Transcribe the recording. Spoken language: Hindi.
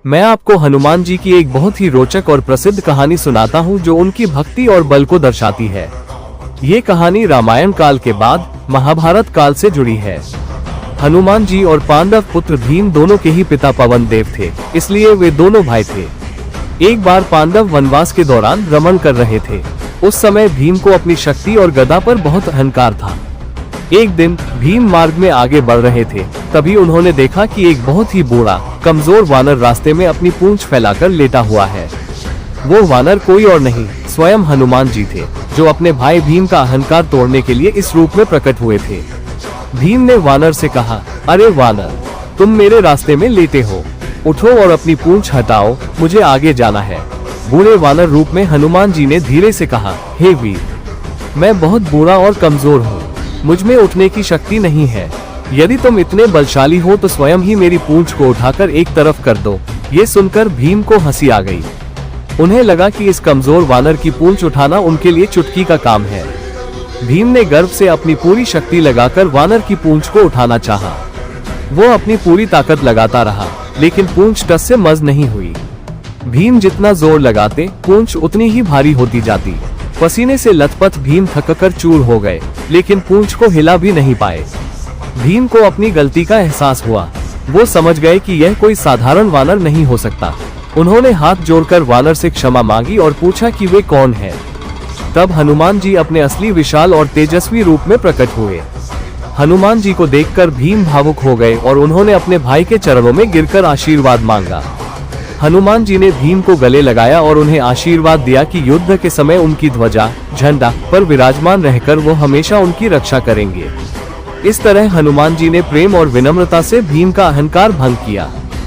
मैं आपको हनुमान जी की एक बहुत ही रोचक और प्रसिद्ध कहानी सुनाता हूँ जो उनकी भक्ति और बल को दर्शाती है। ये कहानी रामायण काल के बाद महाभारत काल से जुड़ी है। हनुमान जी और पांडव पुत्र भीम दोनों के ही पिता पवन देव थे, इसलिए वे दोनों भाई थे। एक बार पांडव वनवास के दौरान भ्रमण कर रहे थे। उस समय भीम को अपनी शक्ति और गदा पर बहुत अहंकार था। एक दिन भीम मार्ग में आगे बढ़ रहे थे, तभी उन्होंने देखा कि एक बहुत ही बूढ़ा कमजोर वानर रास्ते में अपनी पूंछ फैलाकर लेटा हुआ है। वो वानर कोई और नहीं, स्वयं हनुमान जी थे, जो अपने भाई भीम का अहंकार तोड़ने के लिए इस रूप में प्रकट हुए थे। भीम ने वानर से कहा, अरे वानर, तुम मेरे रास्ते में लेटे हो, उठो और अपनी पूंछ हटाओ, मुझे आगे जाना है। बूढ़े वानर रूप में हनुमान जी ने धीरे से कहा, हे वीर, मैं बहुत बूढ़ा और कमजोर हूँ, मुझ में उठने की शक्ति नहीं है। यदि तुम इतने बलशाली हो तो स्वयं ही मेरी पूंछ को उठाकर एक तरफ कर दो। ये सुनकर भीम को हंसी आ गई। उन्हें लगा कि इस कमजोर वानर की पूंछ उठाना उनके लिए चुटकी का काम है। भीम ने गर्व से अपनी पूरी शक्ति लगाकर वानर की पूंछ को उठाना चाहा। वो अपनी पूरी ताकत लगाता रहा, लेकिन पूंछ टस से मज नहीं हुई। भीम जितना जोर लगाते, पूंछ उतनी ही भारी होती जाती। पसीने से लथपथ भीम थककर चूर हो गए, लेकिन पूंछ को हिला भी नहीं पाए। भीम को अपनी गलती का एहसास हुआ। वो समझ गए कि यह कोई साधारण वानर नहीं हो सकता। उन्होंने हाथ जोड़कर वानर से क्षमा मांगी और पूछा कि वे कौन है। तब हनुमान जी अपने असली विशाल और तेजस्वी रूप में प्रकट हुए। हनुमान जी को देखकर भीम भावुक हो गए और उन्होंने अपने भाई के चरणों में गिरकर आशीर्वाद मांगा। हनुमान जी ने भीम को गले लगाया और उन्हें आशीर्वाद दिया कि युद्ध के समय उनकी ध्वजा, झंडा पर विराजमान रहकर वो हमेशा उनकी रक्षा करेंगे। इस तरह हनुमान जी ने प्रेम और विनम्रता से भीम का अहंकार भंग किया।